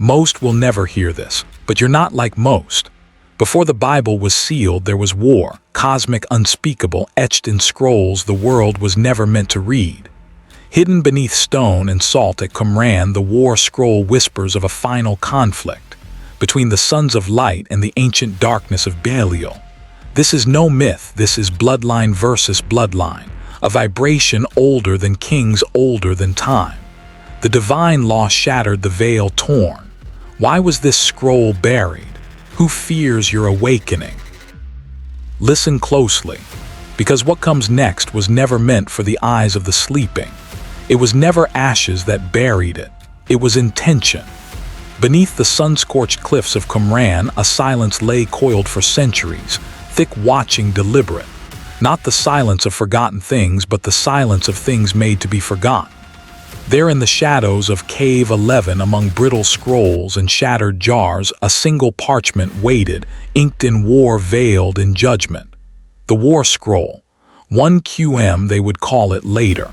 Most will never hear this, but you're not like most. Before the Bible was sealed, there was war, cosmic, unspeakable, etched in scrolls the world was never meant to read. Hidden beneath stone and salt at Qumran, the war scroll whispers of a final conflict between the sons of light and the ancient darkness of Belial. This is no myth, this is bloodline versus bloodline, a vibration older than kings, older than time. The divine law shattered, the veil torn. Why was this scroll buried? Who fears your awakening? Listen closely, because what comes next was never meant for the eyes of the sleeping. It was never ashes that buried it. It was intention. Beneath the sun-scorched cliffs of Qumran, a silence lay coiled for centuries, thick, watching, deliberate. Not the silence of forgotten things, but the silence of things made to be forgotten. There in the shadows of Cave 11, among brittle scrolls and shattered jars, a single parchment waited, inked in war, veiled in judgment. The war scroll. 1QM they would call it later.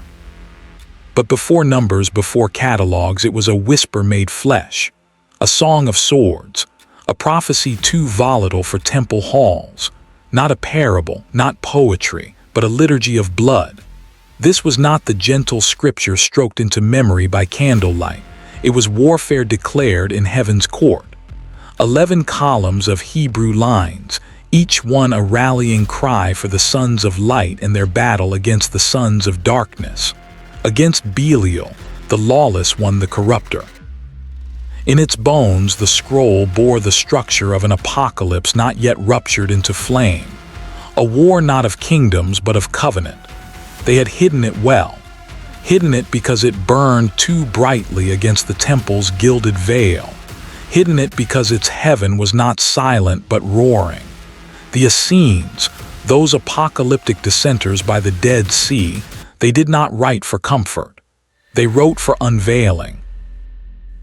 But before numbers, before catalogs, it was a whisper made flesh. A song of swords. A prophecy too volatile for temple halls. Not a parable, not poetry, but a liturgy of blood. This was not the gentle scripture stroked into memory by candlelight. It was warfare declared in heaven's court. 11 columns of Hebrew lines, each one a rallying cry for the sons of light in their battle against the sons of darkness. Against Belial, the lawless one, the corrupter. In its bones, the scroll bore the structure of an apocalypse not yet ruptured into flame. A war not of kingdoms, but of covenant. They had hidden it well. Hidden it because it burned too brightly against the temple's gilded veil. Hidden it because its heaven was not silent but roaring. The Essenes, those apocalyptic dissenters by the Dead Sea, they did not write for comfort. They wrote for unveiling.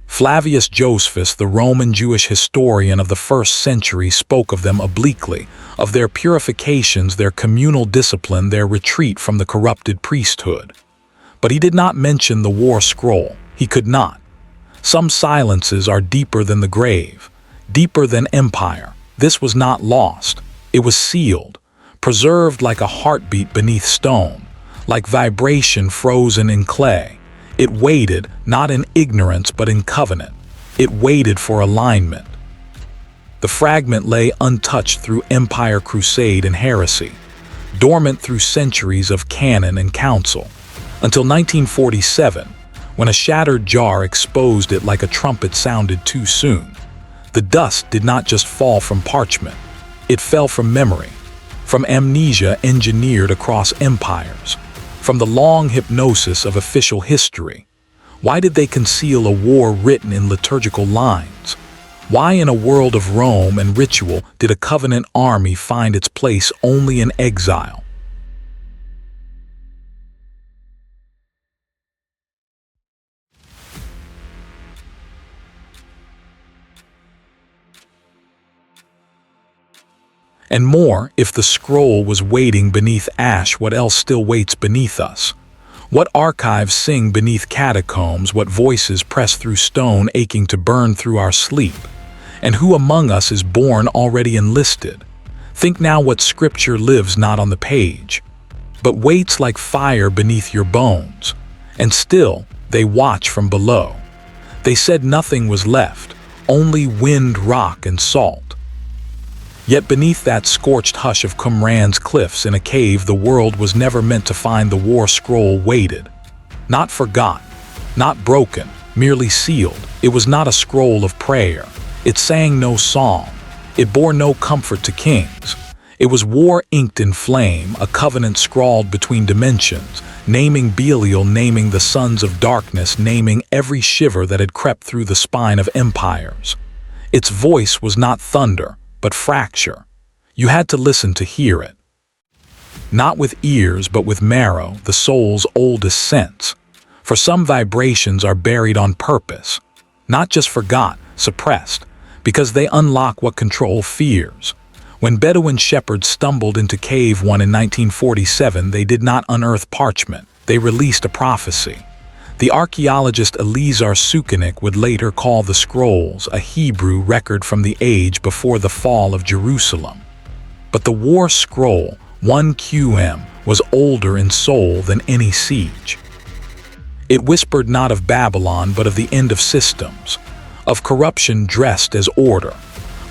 Flavius Josephus, the Roman Jewish historian of the 1st century, spoke of them obliquely, of their purifications, their communal discipline, their retreat from the corrupted priesthood. But he did not mention the war scroll. He could not. Some silences are deeper than the grave, deeper than empire. This was not lost. It was sealed, preserved like a heartbeat beneath stone, like vibration frozen in clay. It waited, not in ignorance, but in covenant. It waited for alignment. The fragment lay untouched through empire, crusade, and heresy, dormant through centuries of canon and council, until 1947, when a shattered jar exposed it like a trumpet sounded too soon. The dust did not just fall from parchment. It fell from memory, from amnesia engineered across empires, from the long hypnosis of official history. Why did they conceal a war written in liturgical lines? Why in a world of Rome and ritual did a covenant army find its place only in exile? And more, if the scroll was waiting beneath ash, what else still waits beneath us? What archives sing beneath catacombs? What voices press through stone, aching to burn through our sleep? And who among us is born already enlisted? Think now what scripture lives not on the page, but waits like fire beneath your bones. And still, they watch from below. They said nothing was left, only wind, rock, and salt. Yet beneath that scorched hush of Qumran's cliffs in a cave the world was never meant to find, the war scroll waited. Not forgotten, not broken, merely sealed. It was not a scroll of prayer. It sang no psalm. It bore no comfort to kings. It was war inked in flame, a covenant scrawled between dimensions, naming Belial, naming the sons of darkness, naming every shiver that had crept through the spine of empires. Its voice was not thunder, but fracture. You had to listen to hear it. Not with ears, but with marrow, the soul's oldest sense. For some vibrations are buried on purpose, not just forgot, suppressed, because they unlock what control fears. When Bedouin shepherds stumbled into Cave 1 in 1947, they did not unearth parchment, they released a prophecy. The archaeologist Eliezer Sukenik would later call the scrolls a Hebrew record from the age before the fall of Jerusalem. But the war scroll, 1QM, was older in soul than any siege. It whispered not of Babylon but of the end of systems, of corruption dressed as order,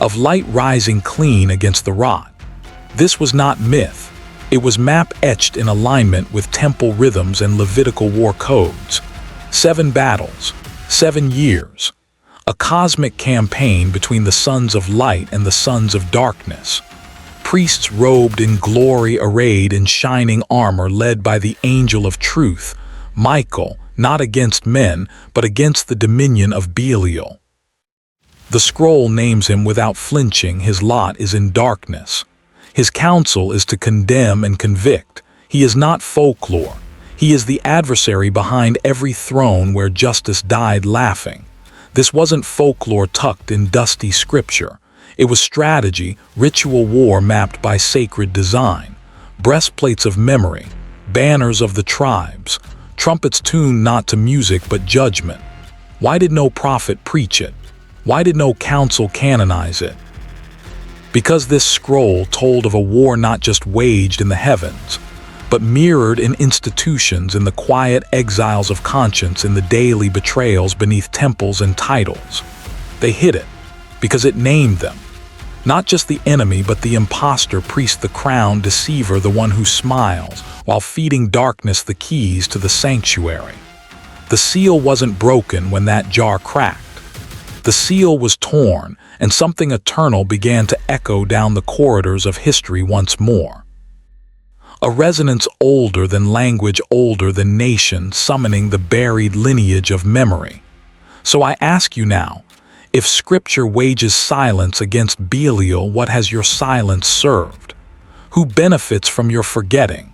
of light rising clean against the rot. This was not myth. It was map etched in alignment with temple rhythms and Levitical war codes. 7 battles, 7 years. A cosmic campaign between the sons of light and the sons of darkness. Priests robed in glory, arrayed in shining armor, led by the angel of truth, Michael, not against men, but against the dominion of Belial. The scroll names him without flinching. His lot is in darkness. His counsel is to condemn and convict. He is not folklore. He is the adversary behind every throne where justice died laughing. This wasn't folklore tucked in dusty scripture. It was strategy, ritual war mapped by sacred design. Breastplates of memory, banners of the tribes, trumpets tuned not to music but judgment. Why did no prophet preach it? Why did no council canonize it? Because this scroll told of a war not just waged in the heavens, but mirrored in institutions, in the quiet exiles of conscience, in the daily betrayals beneath temples and titles. They hid it because it named them. Not just the enemy, but the impostor, priest, the crowned deceiver, the one who smiles, while feeding darkness the keys to the sanctuary. The seal wasn't broken when that jar cracked. The seal was torn, and something eternal began to echo down the corridors of history once more. A resonance older than language, older than nation, summoning the buried lineage of memory. So I ask you now, if Scripture wages silence against Belial, what has your silence served? Who benefits from your forgetting?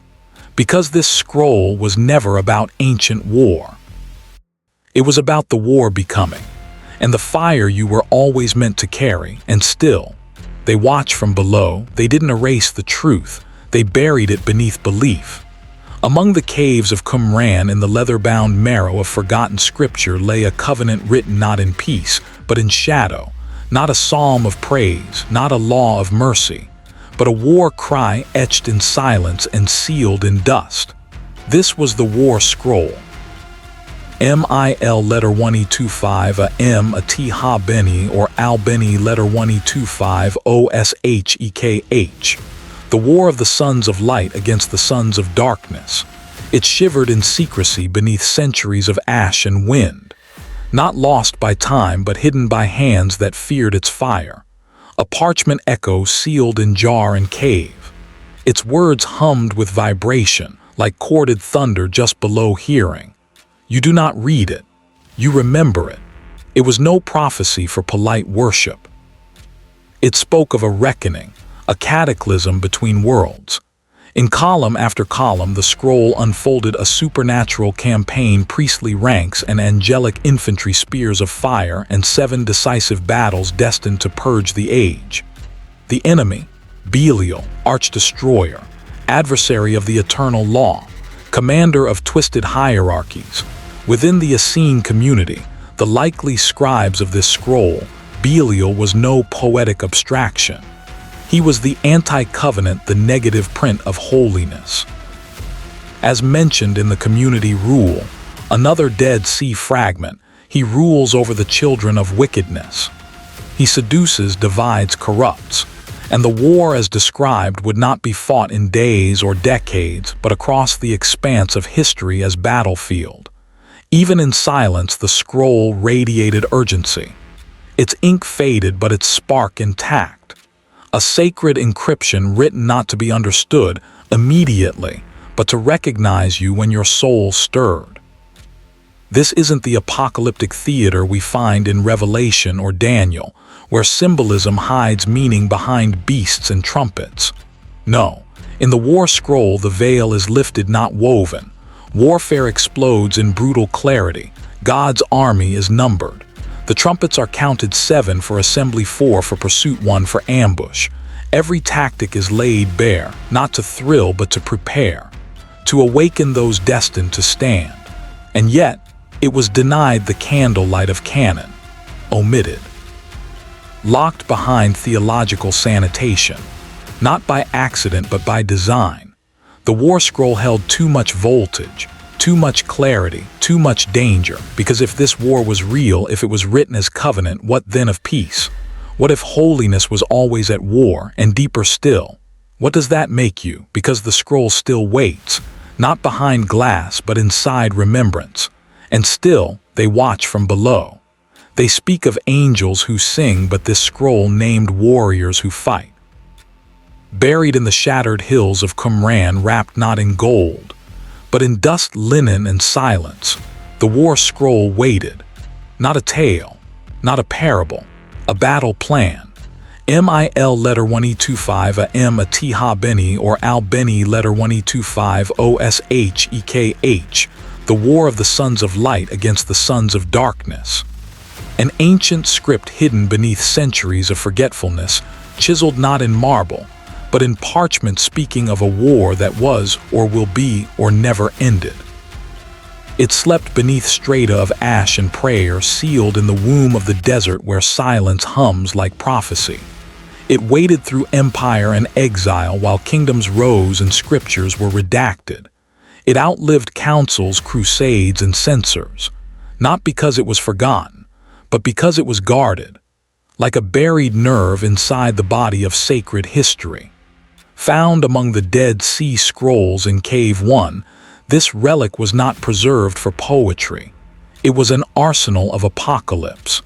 Because this scroll was never about ancient war. It was about the war becoming, and the fire you were always meant to carry, and still, they watch from below. They didn't erase the truth. They buried it beneath belief. Among the caves of Qumran, in the leather-bound marrow of forgotten scripture, lay a covenant written not in peace, but in shadow, not a psalm of praise, not a law of mercy, but a war cry etched in silence and sealed in dust. This was the war scroll. MIL letter 1E25, a M, a T ha Beni, or Al Beni letter 1E25, OSHEKH. The war of the sons of light against the sons of darkness. It shivered in secrecy beneath centuries of ash and wind. Not lost by time, but hidden by hands that feared its fire. A parchment echo sealed in jar and cave. Its words hummed with vibration, like corded thunder just below hearing. You do not read it. You remember it. It was no prophecy for polite worship. It spoke of a reckoning, a cataclysm between worlds. In column after column, the scroll unfolded a supernatural campaign, priestly ranks and angelic infantry, spears of fire, and 7 decisive battles destined to purge the age. The enemy, Belial, arch-destroyer, adversary of the eternal law, commander of twisted hierarchies. Within the Essene community, the likely scribes of this scroll, Belial was no poetic abstraction. He was the anti-covenant, the negative print of holiness. As mentioned in the community rule, another Dead Sea fragment, he rules over the children of wickedness. He seduces, divides, corrupts, and the war as described would not be fought in days or decades, but across the expanse of history as battlefield. Even in silence, the scroll radiated urgency. Its ink faded, but its spark intact. A sacred encryption written not to be understood immediately, but to recognize you when your soul stirred. This isn't the apocalyptic theater we find in Revelation or Daniel, where symbolism hides meaning behind beasts and trumpets. No, in the war scroll the veil is lifted, not woven. Warfare explodes in brutal clarity. God's army is numbered. The trumpets are counted 7 for assembly, 4 for pursuit, 1 for ambush. Every tactic is laid bare, not to thrill but to prepare, to awaken those destined to stand. And yet, It was denied the candlelight of canon, omitted, locked behind theological sanitation, not by accident but by design. The war scroll held too much voltage, too much clarity, too much danger, because if this war was real, if it was written as covenant, what then of peace? What if holiness was always at war, and deeper still? What does that make you? Because the scroll still waits, not behind glass but inside remembrance. And still, they watch from below. They speak of angels who sing, but this scroll named warriors who fight. Buried in the shattered hills of Qumran, wrapped not in gold, but in dust, linen, and silence, the war scroll waited. Not a tale, not a parable, a battle plan. MIL letter 1E25 a M a T ha Beni or Al Beni letter 1E25 OSHEKH, the war of the sons of light against the sons of darkness. An ancient script hidden beneath centuries of forgetfulness, chiseled not in marble, but in parchment, speaking of a war that was or will be or never ended. It slept beneath strata of ash and prayer, sealed in the womb of the desert where silence hums like prophecy. It waited through empire and exile while kingdoms rose and scriptures were redacted. It outlived councils, crusades, and censors, not because it was forgotten, but because it was guarded, like a buried nerve inside the body of sacred history. Found among the Dead Sea Scrolls in Cave 1, this relic was not preserved for poetry. It was an arsenal of apocalypse.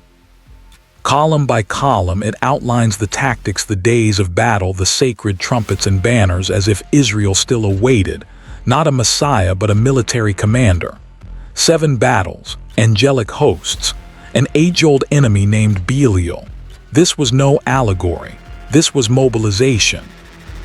Column by column, it outlines the tactics, the days of battle, the sacred trumpets and banners, as if Israel still awaited, not a Messiah but a military commander. 7 battles, angelic hosts, an age-old enemy named Belial. This was no allegory. This was mobilization.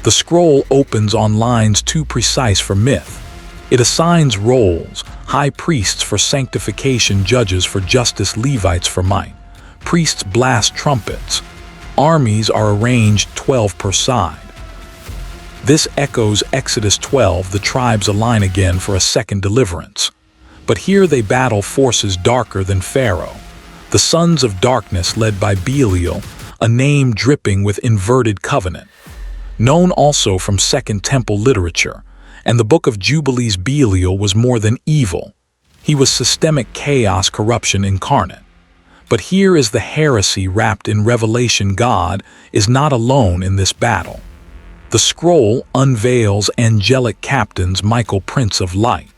The scroll opens on lines too precise for myth. It assigns roles: high priests for sanctification, judges for justice, Levites for might. Priests blast trumpets. Armies are arranged 12 per side. This echoes Exodus 12, the tribes align again for a second deliverance. But here they battle forces darker than Pharaoh. The sons of darkness led by Belial, a name dripping with inverted covenant. Known also from Second Temple literature, and the Book of Jubilees, Belial was more than evil. He was systemic chaos, corruption incarnate. But here is the heresy wrapped in revelation. God is not alone in this battle. The scroll unveils angelic captains, Michael, Prince of Light.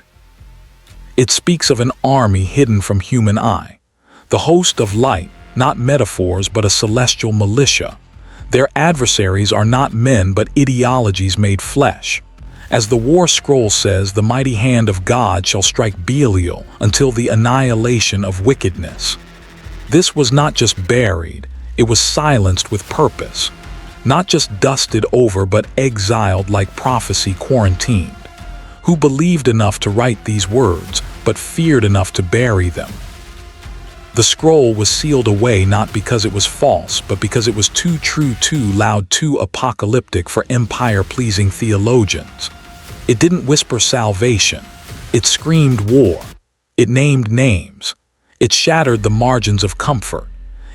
It speaks of an army hidden from human eye. The host of light, not metaphors but a celestial militia. Their adversaries are not men but ideologies made flesh. As the war scroll says, the mighty hand of God shall strike Belial until the annihilation of wickedness. This was not just buried, it was silenced with purpose. Not just dusted over but exiled like prophecy, quarantined. Who believed enough to write these words, but feared enough to bury them? The scroll was sealed away not because it was false, but because it was too true, too loud, too apocalyptic for empire-pleasing theologians. It didn't whisper salvation. It screamed war. It named names. It shattered the margins of comfort.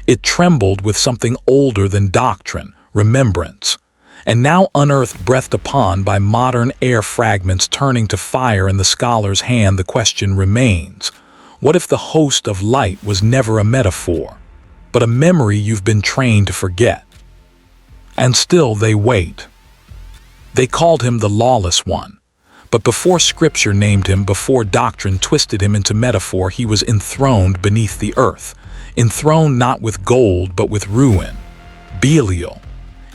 It trembled with something older than doctrine, remembrance. And now unearthed, breathed upon by modern air fragments turning to fire in the scholar's hand, the question remains: what if the host of light was never a metaphor, but a memory you've been trained to forget? And still they wait. They called him the lawless one. But before scripture named him, before doctrine twisted him into metaphor, he was enthroned beneath the earth. Enthroned not with gold, but with ruin. Belial.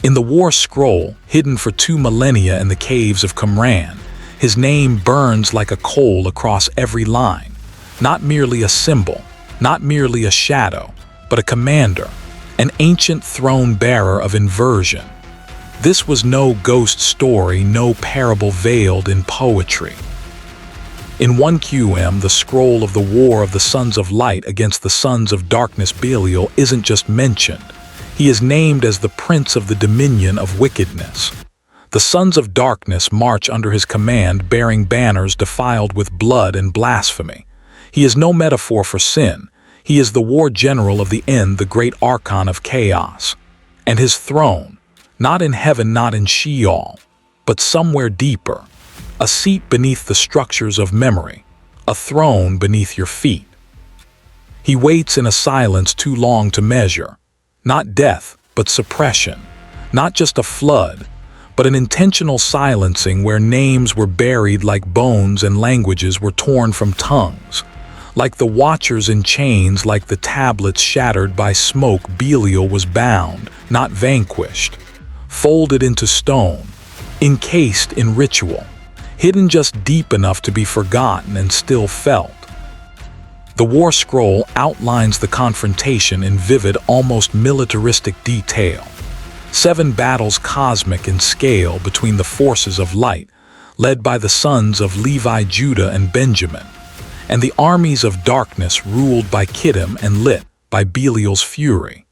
In the war scroll, hidden for 2 millennia in the caves of Qumran, his name burns like a coal across every line. Not merely a symbol, not merely a shadow, but a commander, an ancient throne bearer of inversion. This was no ghost story, no parable veiled in poetry. In 1QM, the scroll of the war of the sons of light against the sons of darkness, Belial isn't just mentioned. He is named as the prince of the dominion of wickedness. The sons of darkness march under his command, bearing banners defiled with blood and blasphemy. He is no metaphor for sin. He is the war general of the end, the great archon of chaos. And his throne, not in heaven, not in Sheol, but somewhere deeper, a seat beneath the structures of memory, a throne beneath your feet. He waits in a silence too long to measure, not death, but suppression, not just a flood, but an intentional silencing where names were buried like bones and languages were torn from tongues. Like the watchers in chains, like the tablets shattered by smoke, Belial was bound, not vanquished, folded into stone, encased in ritual, hidden just deep enough to be forgotten and still felt. The War Scroll outlines the confrontation in vivid, almost militaristic detail. 7 battles cosmic in scale between the forces of light, led by the sons of Levi, Judah, and Benjamin, and the armies of darkness ruled by Kittim and lit by Belial's fury.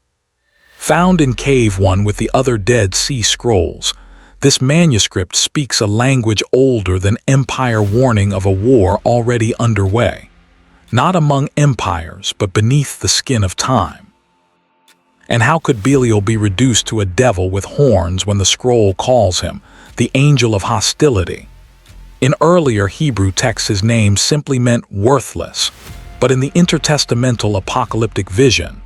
Found in Cave 1 with the other Dead Sea Scrolls, this manuscript speaks a language older than empire, warning of a war already underway, not among empires, but beneath the skin of time. And how could Belial be reduced to a devil with horns when the scroll calls him the angel of hostility? In earlier Hebrew texts, his name simply meant worthless, but in the intertestamental apocalyptic vision,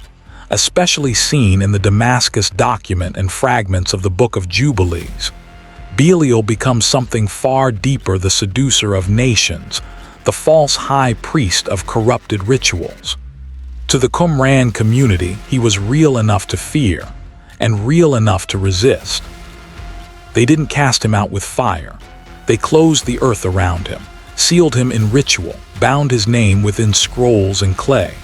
especially seen in the Damascus document and fragments of the Book of Jubilees, Belial becomes something far deeper, the seducer of nations, the false high priest of corrupted rituals. To the Qumran community, he was real enough to fear and real enough to resist. They didn't cast him out with fire. They closed the earth around him, sealed him in ritual, bound his name within scrolls and clay.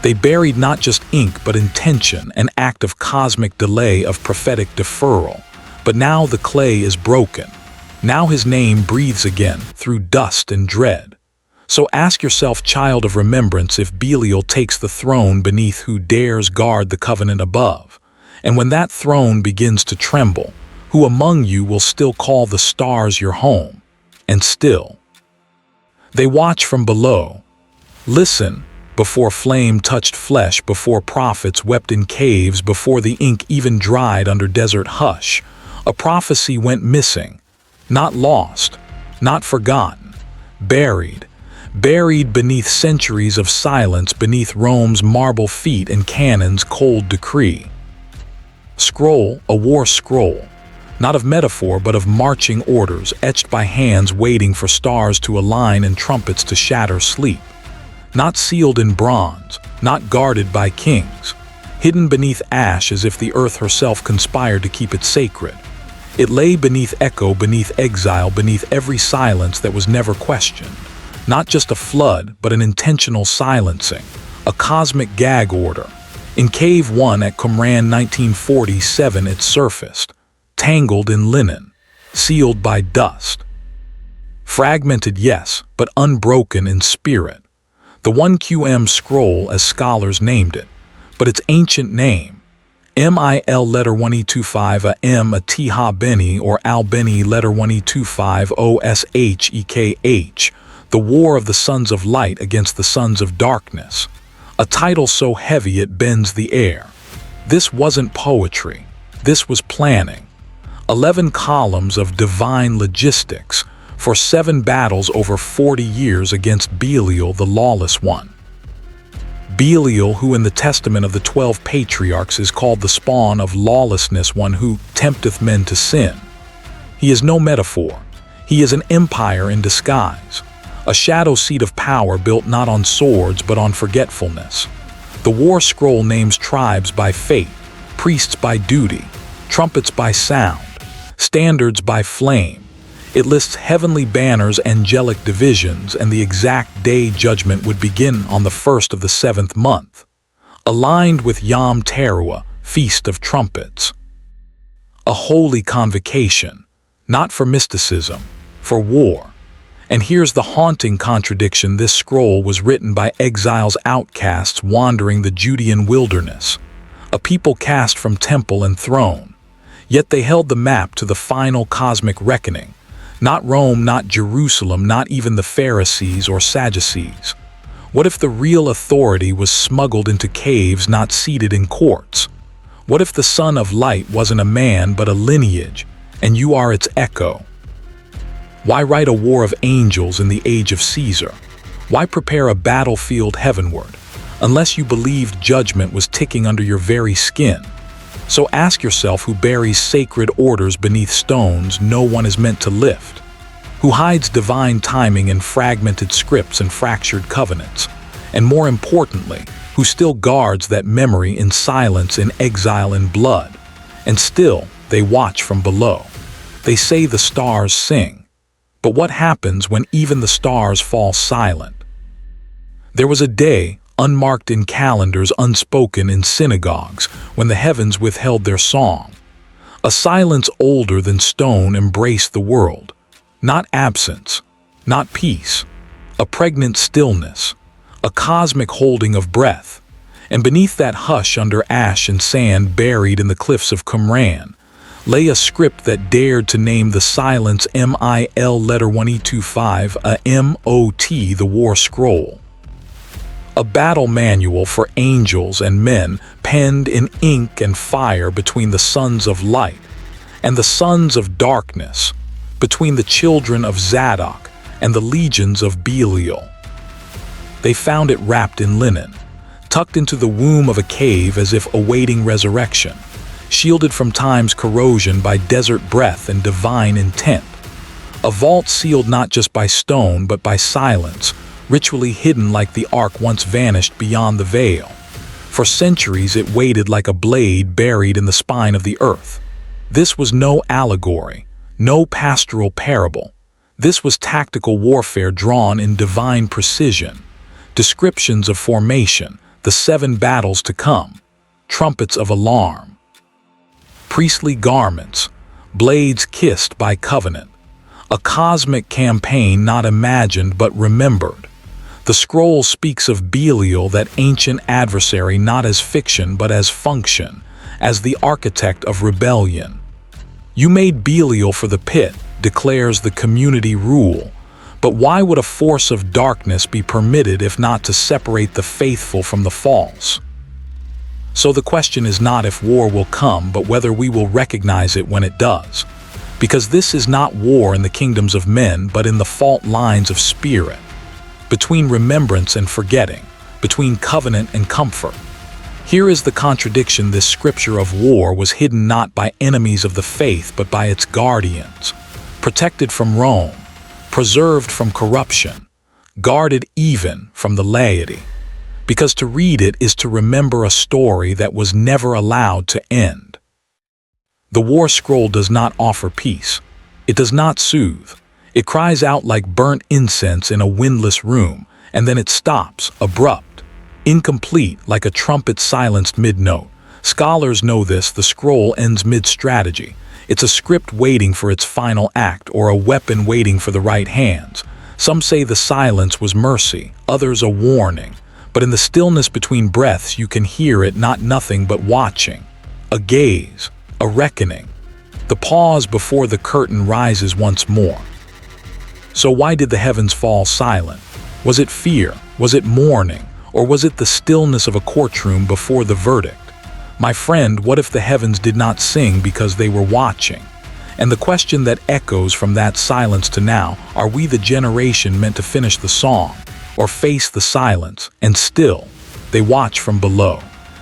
They buried not just ink but intention, an act of cosmic delay, of prophetic deferral. But now the clay is broken. Now his name breathes again through dust and dread. So ask yourself, child of remembrance, if Belial takes the throne beneath, who dares guard the covenant above? And when that throne begins to tremble, who among you will still call the stars your home? And still, they watch from below. Listen, before flame touched flesh, before prophets wept in caves, before the ink even dried under desert hush, a prophecy went missing, not lost, not forgotten, buried beneath centuries of silence, beneath Rome's marble feet and cannon's cold decree. Scroll, a war scroll, not of metaphor but of marching orders, etched by hands waiting for stars to align and trumpets to shatter sleep. Not sealed in bronze, not guarded by kings, hidden beneath ash as if the earth herself conspired to keep it sacred. It lay beneath echo, beneath exile, beneath every silence that was never questioned. Not just a flood, but an intentional silencing, a cosmic gag order. In Cave 1 at Qumran 1947 it surfaced, tangled in linen, sealed by dust. Fragmented, yes, but unbroken in spirit. The 1QM scroll, as scholars named it, but its ancient name, MIL letter 1E25 a M a T ha Beni, or Al-Beni letter 1E25 OSHEKH, the war of the sons of light against the sons of darkness, a title so heavy it bends the air. This wasn't poetry, this was planning. 11 columns of divine logistics for 7 battles over 40 years against Belial, the lawless one. Belial, who in the testament of the 12 patriarchs is called the spawn of lawlessness, one who tempteth men to sin. He is no metaphor. He is an empire in disguise, a shadow seat of power built not on swords but on forgetfulness. The War Scroll names tribes by fate, priests by duty, trumpets by sound, standards by flame. It lists heavenly banners, angelic divisions, and the exact day judgment would begin on the 1st of the 7th month, aligned with Yom Teruah, Feast of Trumpets. A holy convocation, not for mysticism, for war. And here's the haunting contradiction: this scroll was written by exiles, outcasts wandering the Judean wilderness, a people cast from temple and throne. Yet they held the map to the final cosmic reckoning. Not Rome, not Jerusalem, not even the Pharisees or Sadducees. What if the real authority was smuggled into caves, not seated in courts? What if the Son of Light wasn't a man but a lineage, and you are its echo? Why write a war of angels in the age of Caesar? Why prepare a battlefield heavenward, unless you believed judgment was ticking under your very skin? So ask yourself who buries sacred orders beneath stones no one is meant to lift, who hides divine timing in fragmented scripts and fractured covenants, and more importantly, who still guards that memory in silence, in exile, in blood. And still, they watch from below. They say the stars sing. But what happens when even the stars fall silent? There was a day, unmarked in calendars, unspoken in synagogues, when the heavens withheld their song. A silence older than stone embraced the world. Not absence, not peace, a pregnant stillness, a cosmic holding of breath. And beneath that hush, under ash and sand buried in the cliffs of Qumran, lay a script that dared to name the silence MIL letter 1825, a MOT, the War Scroll. A battle manual for angels and men, penned in ink and fire between the sons of light and the sons of darkness, between the children of Zadok and the legions of Belial. They found it wrapped in linen, tucked into the womb of a cave as if awaiting resurrection, shielded from time's corrosion by desert breath and divine intent. A vault sealed not just by stone but by silence, ritually hidden like the ark once vanished beyond the veil. For centuries it waited like a blade buried in the spine of the earth. This was no allegory, no pastoral parable. This was tactical warfare drawn in divine precision. Descriptions of formation, the 7 battles to come, trumpets of alarm, priestly garments, blades kissed by covenant, a cosmic campaign not imagined but remembered. The scroll speaks of Belial, that ancient adversary, not as fiction but as function, as the architect of rebellion. You made Belial for the pit, declares the community rule. But why would a force of darkness be permitted if not to separate the faithful from the false? So the question is not if war will come, but whether we will recognize it when it does. Because this is not war in the kingdoms of men, but in the fault lines of spirit, between remembrance and forgetting, between covenant and comfort. Here is the contradiction. This scripture of war was hidden not by enemies of the faith, but by its guardians, protected from Rome, preserved from corruption, guarded even from the laity. Because to read it is to remember a story that was never allowed to end. The War Scroll does not offer peace. It does not soothe. It cries out like burnt incense in a windless room, and then it stops, abrupt, incomplete, like a trumpet silenced mid-note. Scholars know this. The scroll ends mid-strategy. It's a script waiting for its final act, or a weapon waiting for the right hands. Some say the silence was mercy, others a warning. But in the stillness between breaths you can hear it, not nothing but watching. A gaze, a reckoning. The pause before the curtain rises once more. So why did the heavens fall silent? Was it fear? Was it mourning? Or was it the stillness of a courtroom before the verdict? My friend, what if the heavens did not sing because they were watching? And the question that echoes from that silence to now, are we the generation meant to finish the song, or face the silence? And still, they watch from below.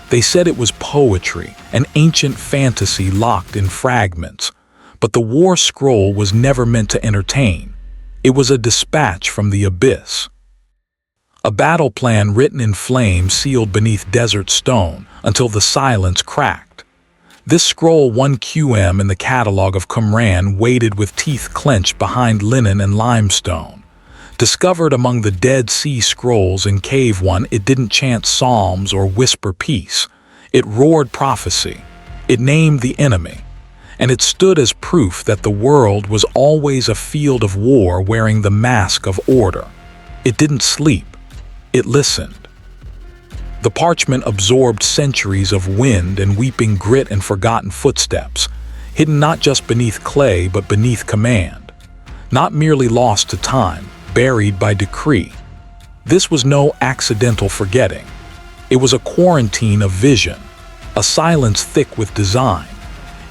They said it was poetry, an ancient fantasy locked in fragments. But the War Scroll was never meant to entertain. It was a dispatch from the abyss. A battle plan written in flame, sealed beneath desert stone, until the silence cracked. This scroll, 1 QM in the catalog of Qumran, waited with teeth clenched behind linen and limestone. Discovered among the Dead Sea Scrolls in Cave 1, it didn't chant psalms or whisper peace. It roared prophecy. It named the enemy. And it stood as proof that the world was always a field of war wearing the mask of order. It didn't sleep. It listened. The parchment absorbed centuries of wind and weeping grit and forgotten footsteps, hidden not just beneath clay but beneath command. Not merely lost to time, buried by decree. This was no accidental forgetting. It was a quarantine of vision, a silence thick with design.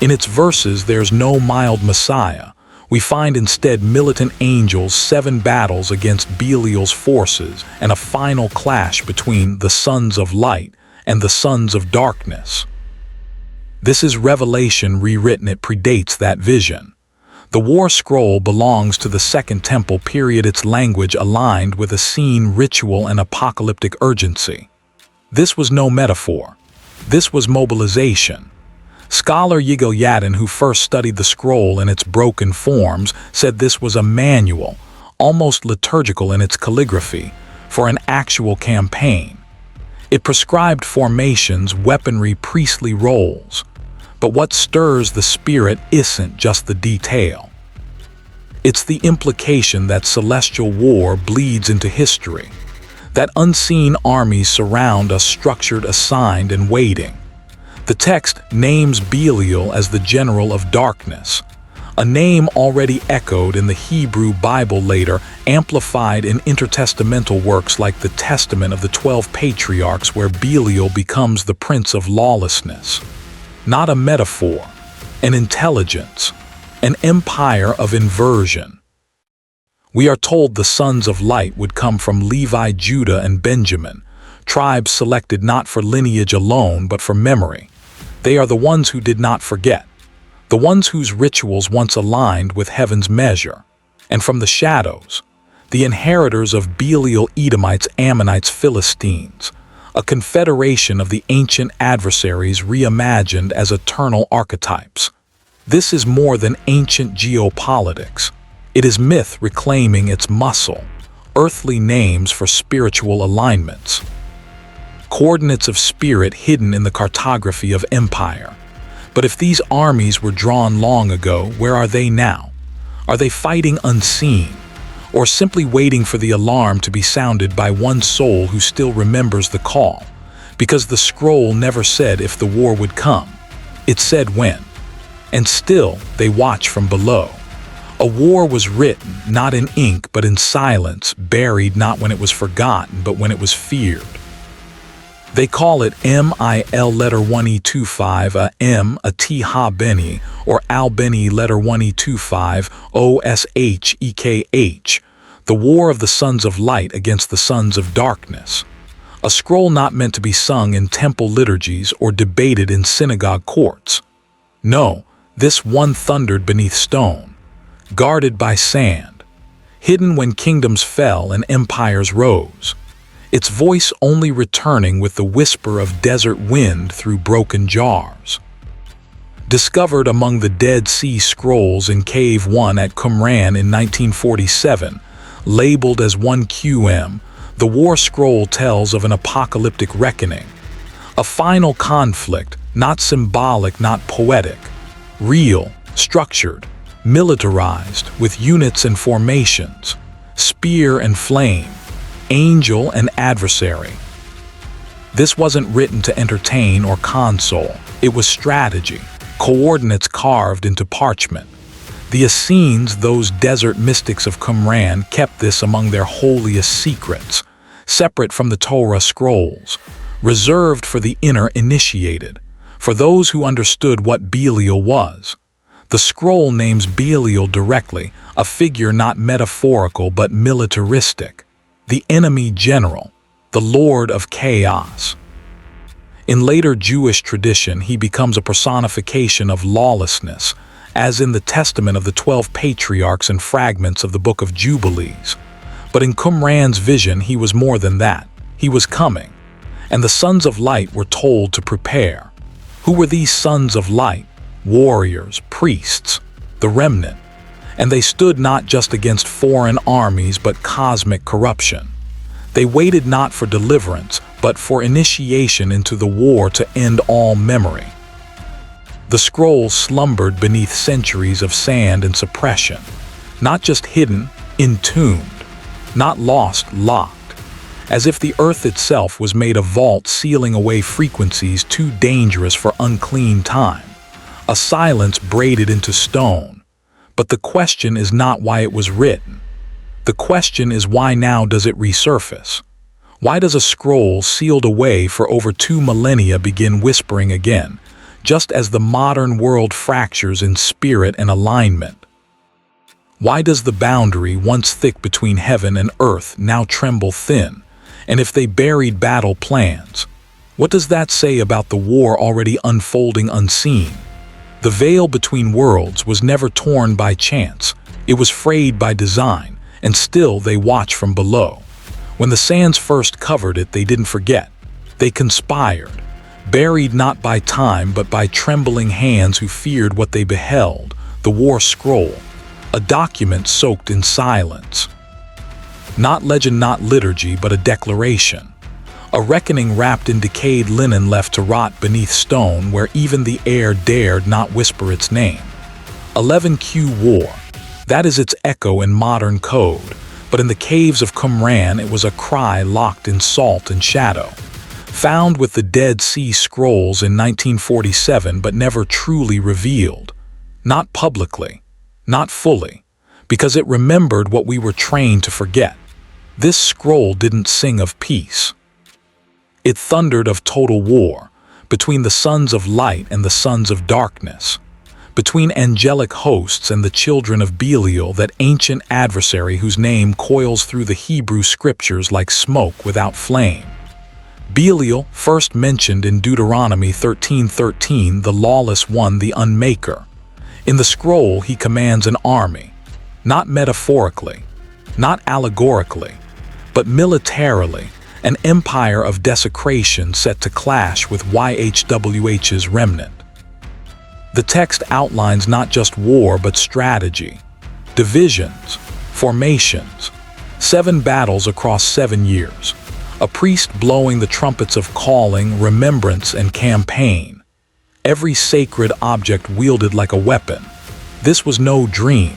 In its verses, there's no mild messiah. We find instead militant angels, 7 battles against Belial's forces, and a final clash between the sons of light and the sons of darkness. This is Revelation rewritten. It predates that vision. The war scroll belongs to the Second Temple period, its language aligned with Essene ritual and apocalyptic urgency. This was no metaphor. This was mobilization. Scholar Yigal Yadin, who first studied the scroll in its broken forms, said this was a manual, almost liturgical in its calligraphy, for an actual campaign. It prescribed formations, weaponry, priestly roles. But what stirs the spirit isn't just the detail. It's the implication that celestial war bleeds into history, that unseen armies surround us, structured, assigned, and waiting. The text names Belial as the general of darkness, a name already echoed in the Hebrew Bible, later amplified in intertestamental works like the Testament of the 12 Patriarchs, where Belial becomes the prince of lawlessness. Not a metaphor, an intelligence, an empire of inversion. We are told the sons of light would come from Levi, Judah, and Benjamin, tribes selected not for lineage alone but for memory. They are the ones who did not forget, the ones whose rituals once aligned with heaven's measure. And from the shadows, the inheritors of Belial, Edomites, Ammonites, Philistines, a confederation of the ancient adversaries reimagined as eternal archetypes. This is more than ancient geopolitics. It is myth reclaiming its muscle, earthly names for spiritual alignments. Coordinates of spirit hidden in the cartography of empire. But if these armies were drawn long ago, where are they now? Are they fighting unseen, or simply waiting for the alarm to be sounded by one soul who still remembers the call? Because the scroll never said if the war would come, it said when. And still they watch from below. A war was written, not in ink but in silence, buried not when it was forgotten but when it was feared. They call it MIL letter 1E25, a M, a T ha Beni, or Al Beni letter 1E25, OSHEKH, the war of the sons of light against the sons of darkness. A scroll not meant to be sung in temple liturgies or debated in synagogue courts. No, this one thundered beneath stone, guarded by sand, hidden when kingdoms fell and empires rose. Its voice only returning with the whisper of desert wind through broken jars. Discovered among the Dead Sea Scrolls in Cave 1 at Qumran in 1947, labeled as 1QM, the War Scroll tells of an apocalyptic reckoning. A final conflict, not symbolic, not poetic. Real, structured, militarized, with units and formations, spear and flame, angel and adversary. This wasn't written to entertain or console. It was strategy, coordinates carved into parchment. The Essenes, those desert mystics of Qumran, kept this among their holiest secrets, separate from the Torah scrolls, reserved for the inner initiated, for those who understood what Belial was. The scroll names Belial directly, a figure not metaphorical but militaristic, the enemy general, the lord of chaos. In later Jewish tradition, he becomes a personification of lawlessness, as in the Testament of the 12 Patriarchs and fragments of the Book of Jubilees. But in Qumran's vision, he was more than that. He was coming, and the sons of light were told to prepare. Who were these sons of light? Warriors, priests, the remnant. And they stood not just against foreign armies but cosmic corruption. They waited not for deliverance, but for initiation into the war to end all memory. The scroll slumbered beneath centuries of sand and suppression, not just hidden, entombed, not lost, locked, as if the earth itself was made a vault sealing away frequencies too dangerous for unclean time, a silence braided into stone. But the question is not why it was written. The question is, why now does it resurface? Why does a scroll sealed away for over 2 millennia begin whispering again, just as the modern world fractures in spirit and alignment? Why does the boundary once thick between heaven and earth now tremble thin? And if they buried battle plans, what does that say about the war already unfolding unseen? The veil between worlds was never torn by chance. It was frayed by design, and still they watch from below. When the sands first covered it, they didn't forget. They conspired, buried not by time but by trembling hands who feared what they beheld, the war scroll, a document soaked in silence. Not legend, not liturgy, but a declaration. A reckoning wrapped in decayed linen left to rot beneath stone where even the air dared not whisper its name. 11Q War. That is its echo in modern code, but in the caves of Qumran it was a cry locked in salt and shadow. Found with the Dead Sea Scrolls in 1947 but never truly revealed. Not publicly, not fully, because it remembered what we were trained to forget. This scroll didn't sing of peace. It thundered of total war, between the sons of light and the sons of darkness, between angelic hosts and the children of Belial, that ancient adversary whose name coils through the Hebrew scriptures like smoke without flame. Belial, first mentioned in Deuteronomy 13:13, the lawless one, the unmaker. In the scroll he commands an army, not metaphorically, not allegorically, but militarily, an empire of desecration set to clash with YHWH's remnant. The text outlines not just war but strategy, divisions, formations, 7 battles across 7 years, a priest blowing the trumpets of calling, remembrance, and campaign, every sacred object wielded like a weapon. This was no dream,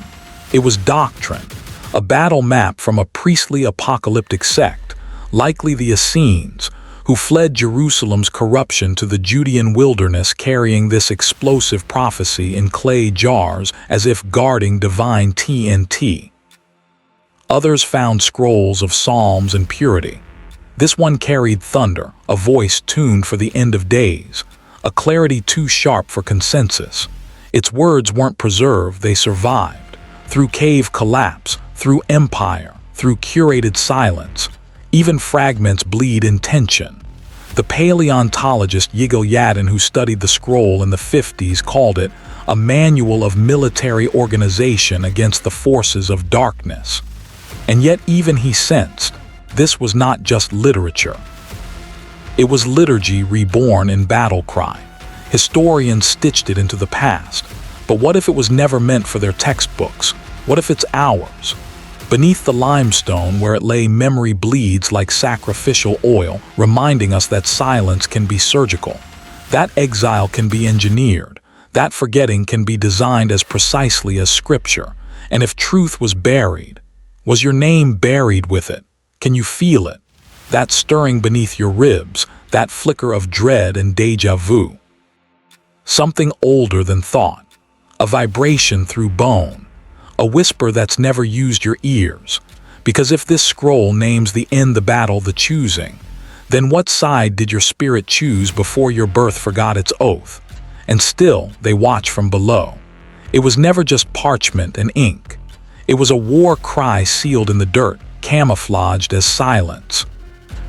it was doctrine, a battle map from a priestly apocalyptic sect, likely the Essenes, who fled Jerusalem's corruption to the Judean wilderness carrying this explosive prophecy in clay jars as if guarding divine TNT. Others found scrolls of psalms and purity. This one carried thunder, a voice tuned for the end of days, a clarity too sharp for consensus. Its words weren't preserved, they survived. Through cave collapse, through empire, through curated silence. Even fragments bleed in tension. The paleontologist Yigal Yadin, who studied the scroll in the 50s, called it a manual of military organization against the forces of darkness. And yet even he sensed this was not just literature. It was liturgy reborn in battle cry. Historians stitched it into the past. But what if it was never meant for their textbooks? What if it's ours? Beneath the limestone where it lay, memory bleeds like sacrificial oil, reminding us that silence can be surgical. That exile can be engineered. That forgetting can be designed as precisely as scripture. And if truth was buried, was your name buried with it? Can you feel it? That stirring beneath your ribs, that flicker of dread and déjà vu. Something older than thought, a vibration through bone. A whisper that's never used your ears. Because if this scroll names the end, the battle, the choosing, then what side did your spirit choose before your birth forgot its oath? And still, they watch from below. It was never just parchment and ink. It was a war cry sealed in the dirt, camouflaged as silence.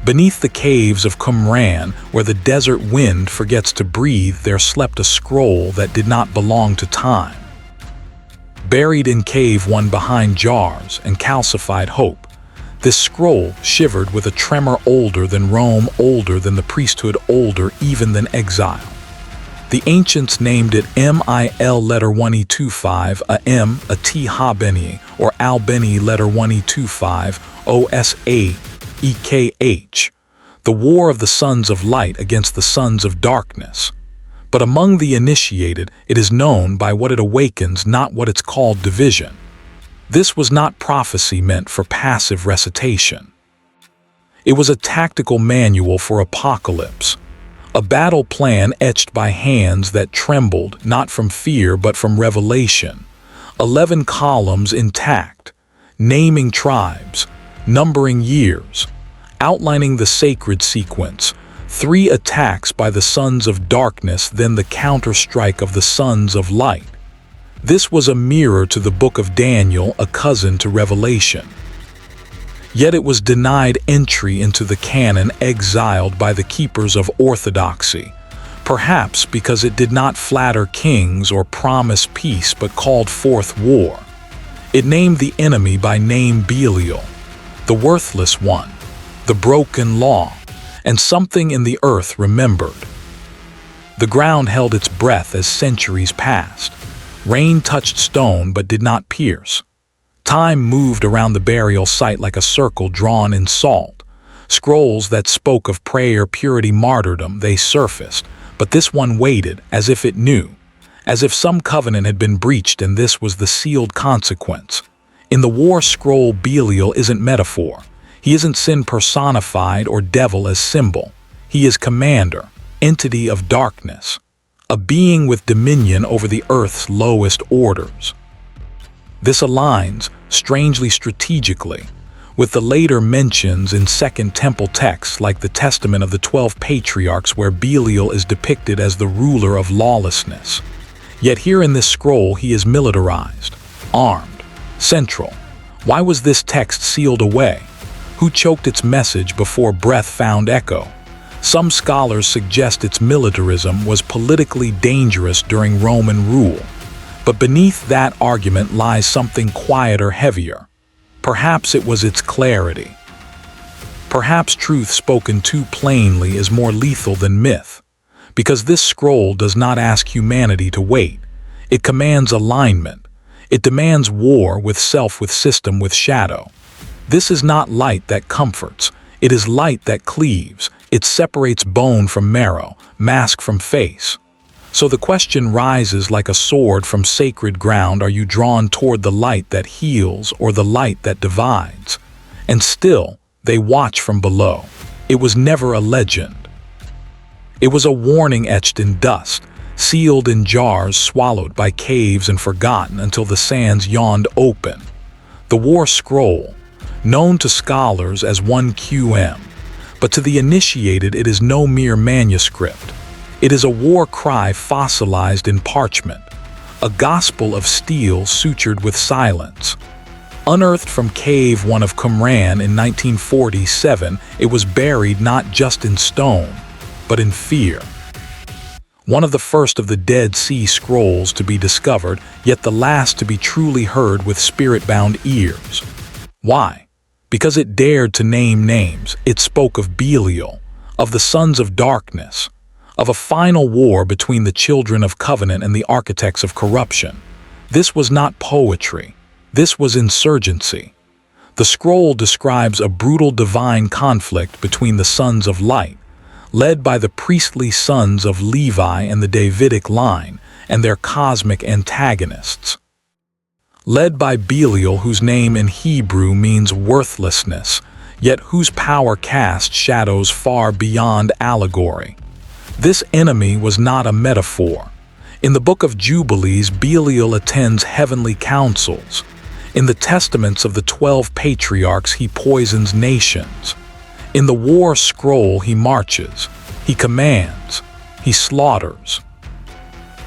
Beneath the caves of Qumran, where the desert wind forgets to breathe, there slept a scroll that did not belong to time. Buried in cave one behind jars and calcified hope, this scroll shivered with a tremor older than Rome, older than the priesthood, older even than exile. The ancients named it MIL letter 1E25, a M, a T Ha Beni, or Al Beni letter 1E25, OSA EKH, the war of the sons of light against the sons of darkness. But among the initiated, it is known by what it awakens, not what it's called division. This was not prophecy meant for passive recitation. It was a tactical manual for apocalypse, a battle plan etched by hands that trembled not from fear but from revelation. 11 columns intact, naming tribes, numbering years, outlining the sacred sequence, 3 attacks by the sons of darkness, then the counterstrike of the sons of light. This was a mirror to the book of Daniel, a cousin to Revelation. Yet it was denied entry into the canon, exiled by the keepers of orthodoxy, perhaps because it did not flatter kings or promise peace but called forth war. It named the enemy by name Belial, the worthless one, the broken law, and something in the earth remembered. The ground held its breath as centuries passed. Rain touched stone but did not pierce. Time moved around the burial site like a circle drawn in salt. Scrolls that spoke of prayer, purity, martyrdom, they surfaced, but this one waited as if it knew, as if some covenant had been breached and this was the sealed consequence. In the war scroll, Belial isn't metaphor. He isn't sin personified or devil as symbol. He is commander, entity of darkness, a being with dominion over the earth's lowest orders. This aligns, strangely strategically, with the later mentions in Second Temple texts like the Testament of the 12 Patriarchs, where Belial is depicted as the ruler of lawlessness. Yet here in this scroll he is militarized, armed, central. Why was this text sealed away? Who choked its message before breath found echo? Some scholars suggest its militarism was politically dangerous during Roman rule. But beneath that argument lies something quieter, heavier. Perhaps it was its clarity. Perhaps truth spoken too plainly is more lethal than myth. Because this scroll does not ask humanity to wait. It commands alignment. It demands war with self, with system, with shadow. This is not light that comforts. It is light that cleaves. It separates bone from marrow, mask from face. So the question rises like a sword from sacred ground: are you drawn toward the light that heals or the light that divides? And still, they watch from below. It was never a legend. It was a warning etched in dust, sealed in jars, swallowed by caves and forgotten until the sands yawned open. The war scroll, known to scholars as 1QM, but to the initiated it is no mere manuscript. It is a war cry fossilized in parchment, a gospel of steel sutured with silence. Unearthed from Cave 1 of Qumran in 1947, it was buried not just in stone, but in fear. One of the first of the Dead Sea Scrolls to be discovered, yet the last to be truly heard with spirit-bound ears. Why? Because it dared to name names. It spoke of Belial, of the sons of darkness, of a final war between the children of covenant and the architects of corruption. This was not poetry. This was insurgency. The scroll describes a brutal divine conflict between the sons of light, led by the priestly sons of Levi and the Davidic line, and their cosmic antagonists. Led by Belial, whose name in Hebrew means worthlessness, yet whose power cast shadows far beyond allegory. This enemy was not a metaphor. In the Book of Jubilees, Belial attends heavenly councils. In the testaments of the 12 patriarchs, he poisons nations. In the war scroll, he marches, he commands, he slaughters.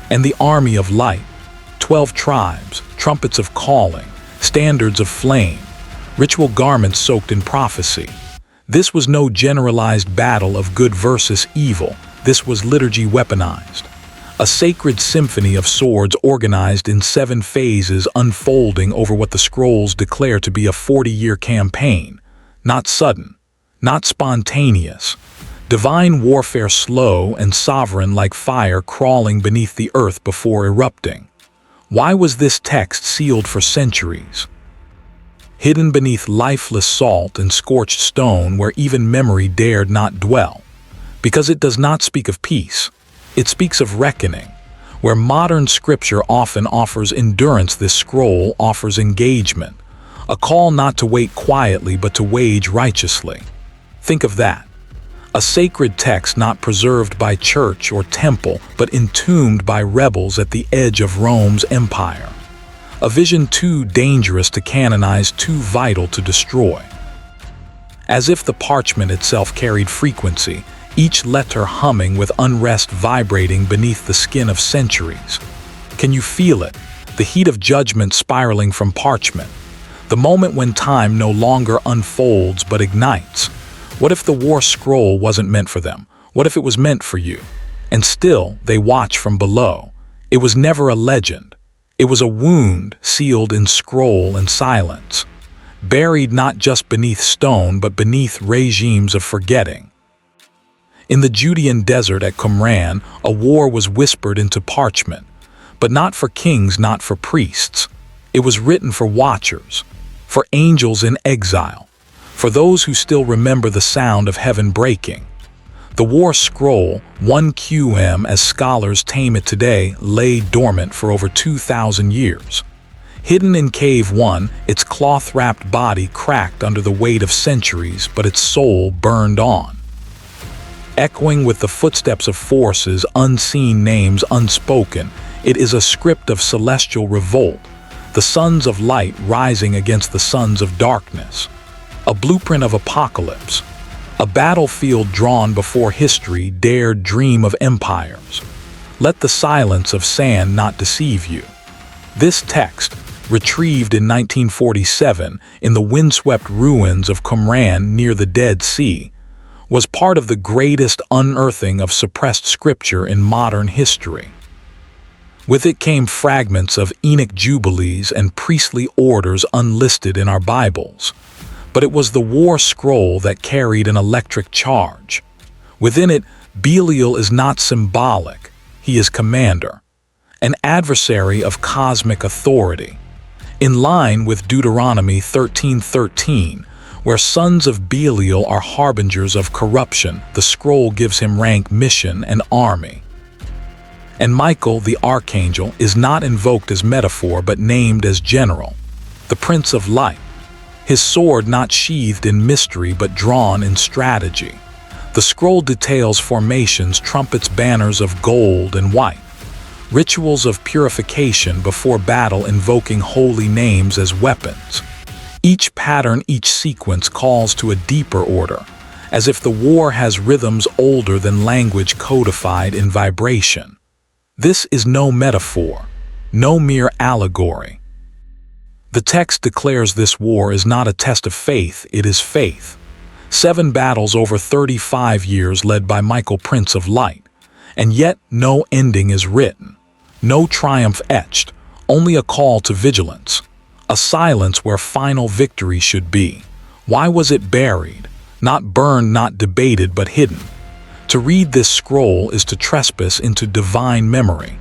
And the army of light, 12 tribes, trumpets of calling, standards of flame, ritual garments soaked in prophecy. This was no generalized battle of good versus evil. This was liturgy weaponized. A sacred symphony of swords organized in 7 phases, unfolding over what the scrolls declare to be a 40-year campaign. Not sudden, not spontaneous. Divine warfare, slow and sovereign, like fire crawling beneath the earth before erupting. Why was this text sealed for centuries? Hidden beneath lifeless salt and scorched stone where even memory dared not dwell. Because it does not speak of peace. It speaks of reckoning. Where modern scripture often offers endurance, this scroll offers engagement. A call not to wait quietly but to wage righteously. Think of that. A sacred text not preserved by church or temple, but entombed by rebels at the edge of Rome's empire. a vision too dangerous to canonize, too vital to destroy. As if the parchment itself carried frequency, each letter humming with unrest vibrating beneath the skin of centuries. Can you feel it? The heat of judgment spiraling from parchment. The moment when time no longer unfolds but ignites. What if the war scroll wasn't meant for them? What if it was meant for you? And still, they watch from below. It was never a legend. It was a wound sealed in scroll and silence, buried not just beneath stone but beneath regimes of forgetting. In the Judean desert at Qumran, a war was whispered into parchment, but not for kings, not for priests. It was written for watchers, for angels in exile, for those who still remember the sound of heaven breaking. The war scroll, 1QM as scholars tame it today, lay dormant for over 2,000 years. Hidden in Cave 1, its cloth-wrapped body cracked under the weight of centuries, but its soul burned on. Echoing with the footsteps of forces, unseen, names unspoken, it is a script of celestial revolt, the sons of light rising against the sons of darkness. A blueprint of apocalypse. A battlefield drawn before history dared dream of empires. Let the silence of sand not deceive you. This text, retrieved in 1947 in the windswept ruins of Qumran near the Dead Sea, was part of the greatest unearthing of suppressed scripture in modern history. With it came fragments of Enoch jubilees and priestly orders unlisted in our Bibles. But it was the war scroll that carried an electric charge. Within it, Belial is not symbolic, he is commander, an adversary of cosmic authority. In line with Deuteronomy 13:13, where sons of Belial are harbingers of corruption, the scroll gives him rank, mission, and army. And Michael, the Archangel, is not invoked as metaphor but named as general, the Prince of Light. His sword not sheathed in mystery but drawn in strategy. The scroll details formations, trumpets, banners of gold and white, rituals of purification before battle invoking holy names as weapons. Each pattern, each sequence calls to a deeper order, as if the war has rhythms older than language codified in vibration. This is no metaphor, no mere allegory. The text declares this war is not a test of faith, it is faith. 7 battles over 35 years led by Michael, Prince of Light. And yet no ending is written, no triumph etched, only a call to vigilance. A silence where final victory should be. Why was it buried? Not burned, not debated, but hidden. To read this scroll is to trespass into divine memory.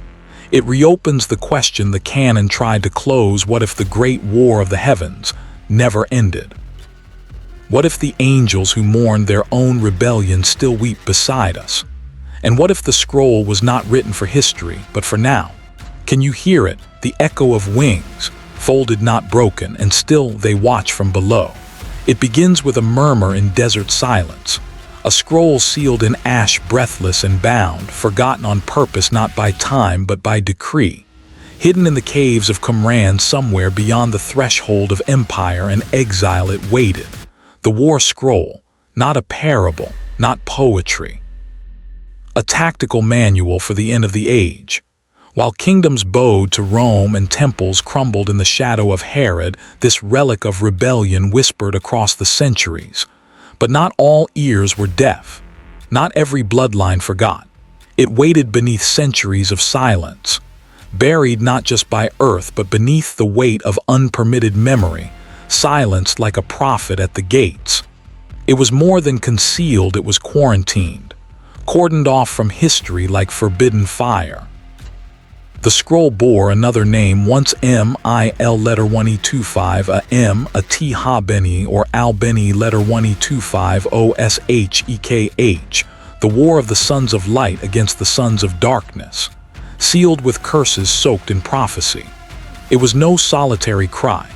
It reopens the question the canon tried to close: what if the great war of the heavens never ended? What if the angels who mourned their own rebellion still weep beside us? And what if the scroll was not written for history, but for now? Can you hear it, the echo of wings, folded not broken, and still they watch from below? It begins with a murmur in desert silence. A scroll sealed in ash, breathless and bound, forgotten on purpose, not by time but by decree. Hidden in the caves of Qumran, somewhere beyond the threshold of empire and exile, it waited. The war scroll, not a parable, not poetry. A tactical manual for the end of the age. While kingdoms bowed to Rome and temples crumbled in the shadow of Herod, this relic of rebellion whispered across the centuries. But not all ears were deaf. Not every bloodline forgot. It waited beneath centuries of silence, buried not just by earth but beneath the weight of unpermitted memory, silenced like a prophet at the gates. It was more than concealed, it was quarantined, cordoned off from history like forbidden fire. The scroll bore another name, once MIL letter 1E25, a M, a T Ha Beni or Albeni letter 1E25 OSHEKH, the war of the sons of light against the sons of darkness, sealed with curses soaked in prophecy. It was no solitary cry.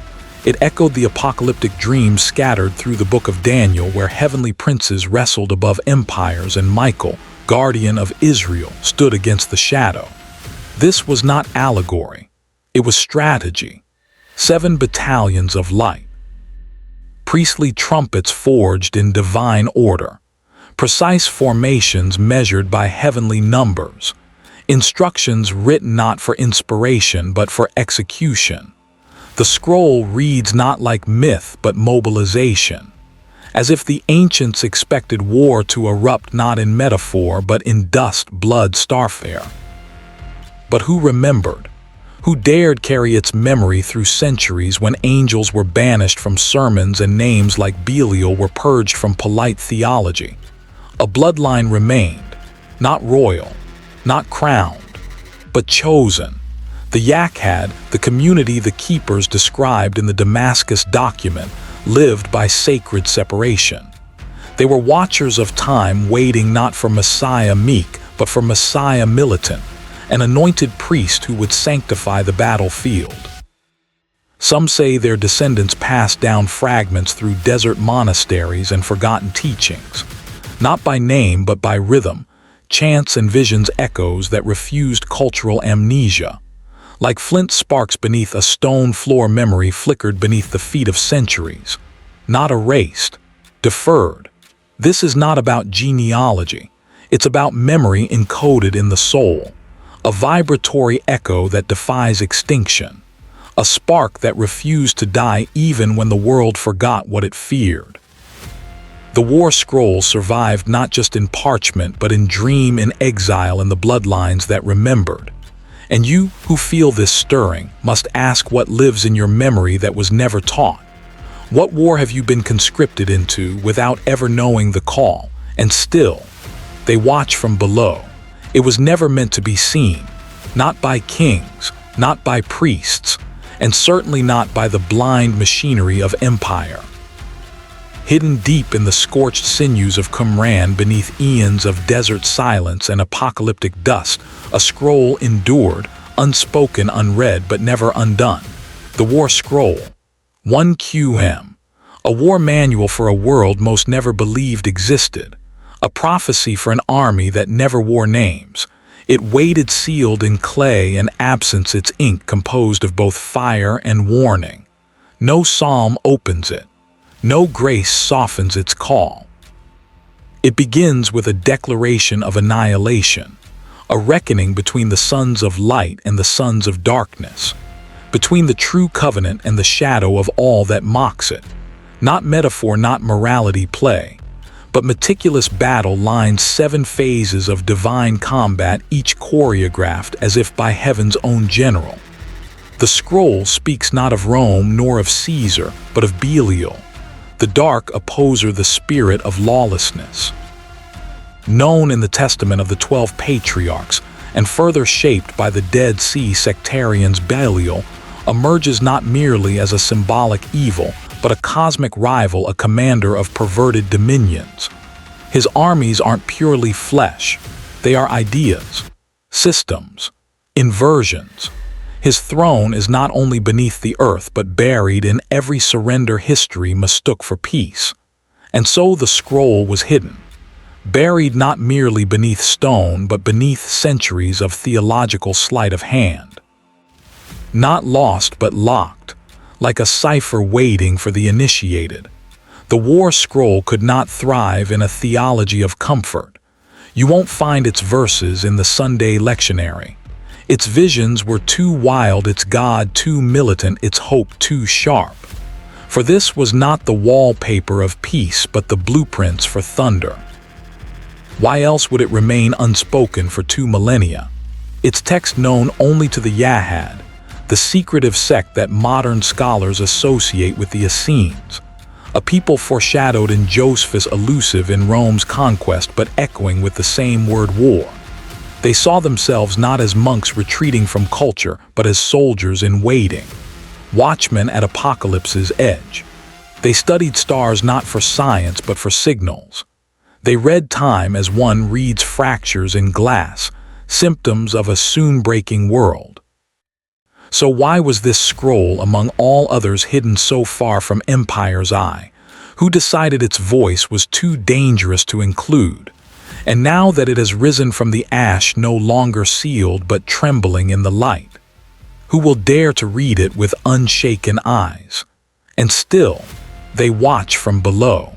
It echoed the apocalyptic dreams scattered through the book of Daniel, where heavenly princes wrestled above empires and Michael, guardian of Israel, stood against the shadow. This was not allegory. It was strategy. 7 battalions of light. Priestly trumpets forged in divine order. Precise formations measured by heavenly numbers. Instructions written not for inspiration but for execution. The scroll reads not like myth but mobilization, as if the ancients expected war to erupt not in metaphor but in dust, blood, starfare. But who remembered? Who dared carry its memory through centuries when angels were banished from sermons and names like Belial were purged from polite theology? A bloodline remained, not royal, not crowned, but chosen. The Yakhad, the community the keepers described in the Damascus document, lived by sacred separation. They were watchers of time, waiting not for Messiah meek, but for Messiah militant, an anointed priest who would sanctify the battlefield. Some say their descendants passed down fragments through desert monasteries and forgotten teachings, not by name but by rhythm, chants and visions echoes that refused cultural amnesia. Like flint sparks beneath a stone floor, memory flickered beneath the feet of centuries. Not erased, deferred. This is not about genealogy. It's about memory encoded in the soul. A vibratory echo that defies extinction. A spark that refused to die even when the world forgot what it feared. The war scroll survived not just in parchment but in dream, in exile, in the bloodlines that remembered. And you who feel this stirring must ask what lives in your memory that was never taught. What war have you been conscripted into without ever knowing the call? And still, they watch from below. It was never meant to be seen, not by kings, not by priests, and certainly not by the blind machinery of empire. Hidden deep in the scorched sinews of Qumran, beneath eons of desert silence and apocalyptic dust, a scroll endured, unspoken, unread, but never undone. The War Scroll. 1QM. A war manual for a world most never believed existed. A prophecy for an army that never wore names. It waited sealed in clay, and absence its ink composed of both fire and warning. No psalm opens it. No grace softens its call. It begins with a declaration of annihilation, a reckoning between the sons of light and the sons of darkness, between the true covenant and the shadow of all that mocks it. Not metaphor, not morality play, but meticulous battle lines, 7 phases of divine combat, each choreographed as if by heaven's own general. The scroll speaks not of Rome nor of Caesar, but of Belial, the dark opposer, the spirit of lawlessness. Known in the testament of the 12 patriarchs, and further shaped by the Dead Sea sectarians, Belial emerges not merely as a symbolic evil, but a cosmic rival, a commander of perverted dominions. His armies aren't purely flesh, they are ideas, systems, inversions. His throne is not only beneath the earth but buried in every surrender history mistook for peace. And so the scroll was hidden, buried not merely beneath stone but beneath centuries of theological sleight of hand. Not lost but locked, like a cipher waiting for the initiated. The War Scroll could not thrive in a theology of comfort. You won't find its verses in the Sunday lectionary. Its visions were too wild, its God too militant, its hope too sharp. For this was not the wallpaper of peace, but the blueprints for thunder. Why else would it remain unspoken for 2 millennia? Its text known only to the Yakhad, the secretive sect that modern scholars associate with the Essenes, a people foreshadowed in Josephus, elusive in Rome's conquest, but echoing with the same word war. They saw themselves not as monks retreating from culture, but as soldiers in waiting, watchmen at apocalypse's edge. They studied stars not for science, but for signals. They read time as one reads fractures in glass, symptoms of a soon-breaking world. So why was this scroll among all others hidden so far from empire's eye? Who decided its voice was too dangerous to include? And now that it has risen from the ash, no longer sealed but trembling in the light, Who will dare to read it with unshaken eyes? And still, they watch from below.